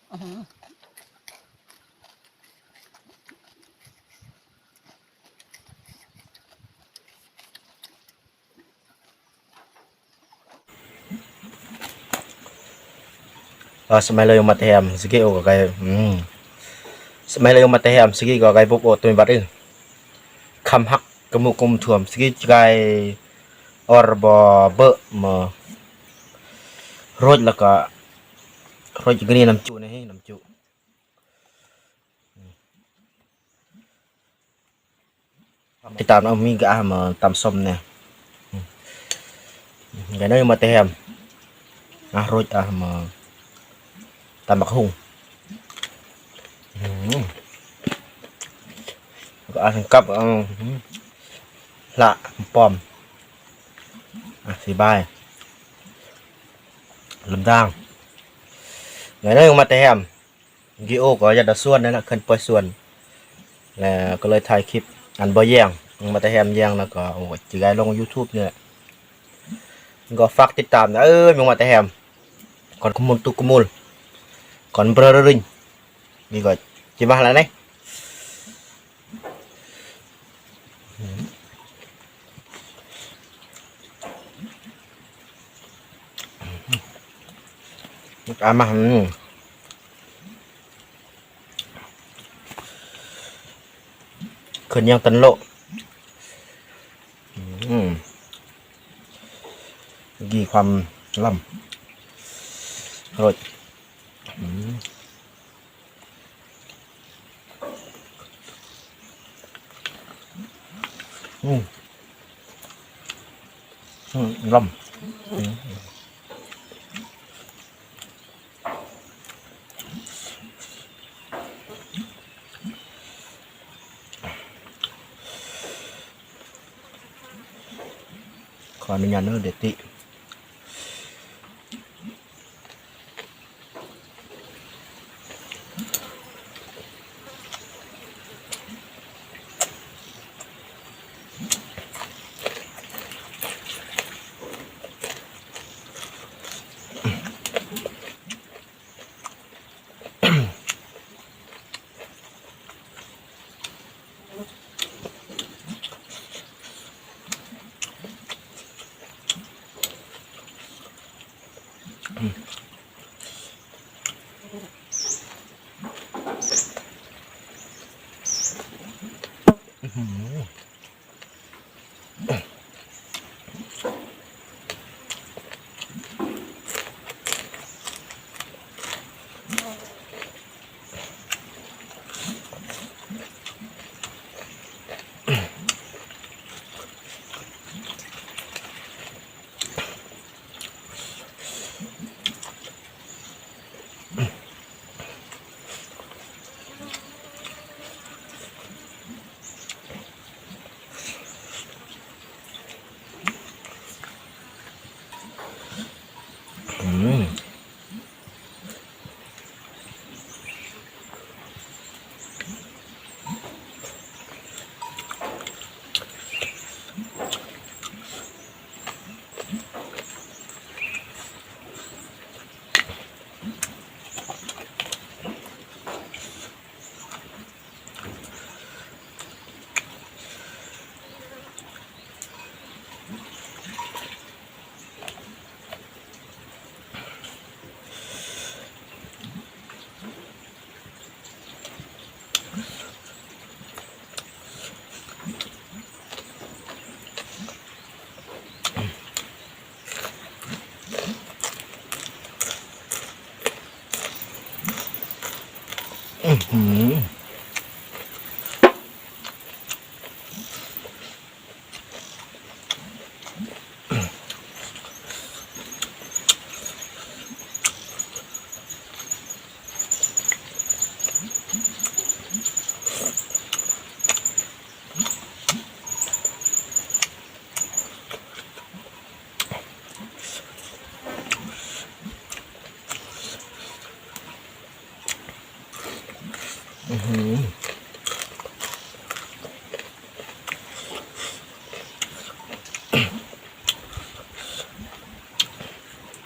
Semai lo mate ham segi o kai semai lo mate ham segi ko kai pop o tu bat ing kham hak kemu kum thuam segi kai or bo be ma roj la ka roj gani nam chu ne nam chuติดตามเอามีกะมาตำส้มเนี่ยcái nơi mà tem rồi mà tầm bạc hùng có ăn cắp lạ pom xì bài lầm đang cái nơi mà tem ghi ô có giật đợt xuân đấy là khẩn poi xuân là có lờiถ่ายคลิปอันบ่แย่งมาแต่แฮมแย่งแล้วก็โอ้จีไกลง YouTube เนี่ยก็ฝากติดตามนะมึงมาแต่แฮมก่อนขมุนตุกมุลก่อนเบรอริงนี่ก็จีมาแล้วเนี่ยมาขึ้นยังตันโลกี่ความล่ำรสล่ำขออนุญาตเนื้อเด็ดติ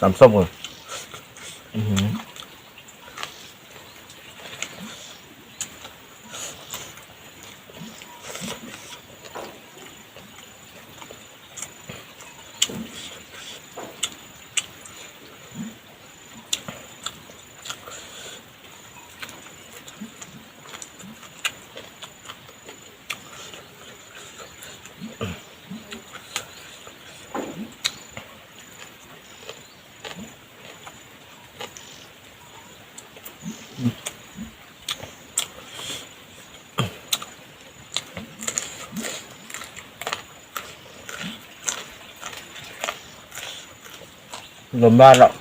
ตำส้มก่อน ลมบ้านแล้ว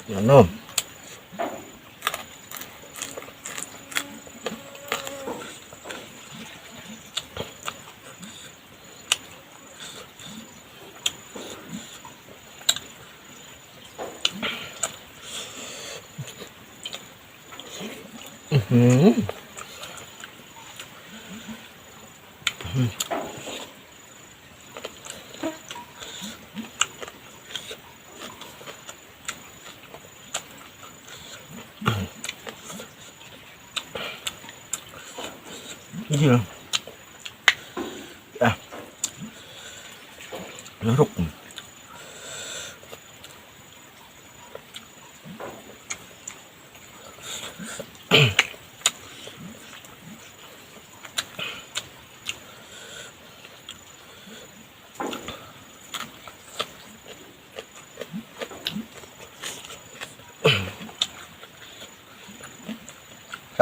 อย่างนู้นนี่เหรออ่ะแล้วรุก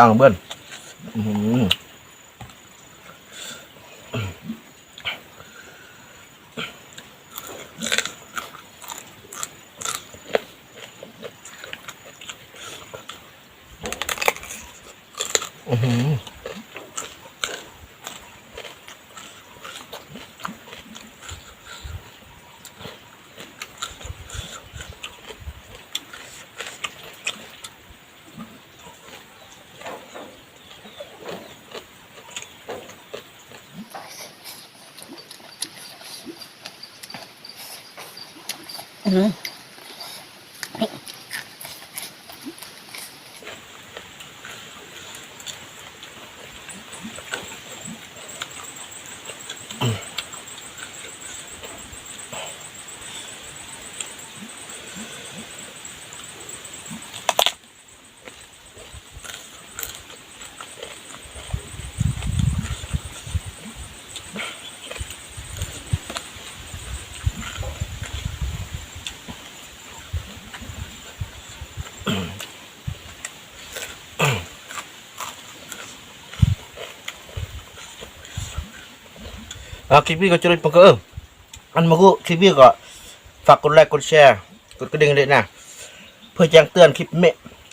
ตั้งเบิ้ลคลิปนี้ก็จะได้ปกติอันมากูคลิปนี้ก็ฝากกดไลค์กดแชร์กดกระดิ่งเลยนะเพื่อแจ้งเตือนคลิปใหม่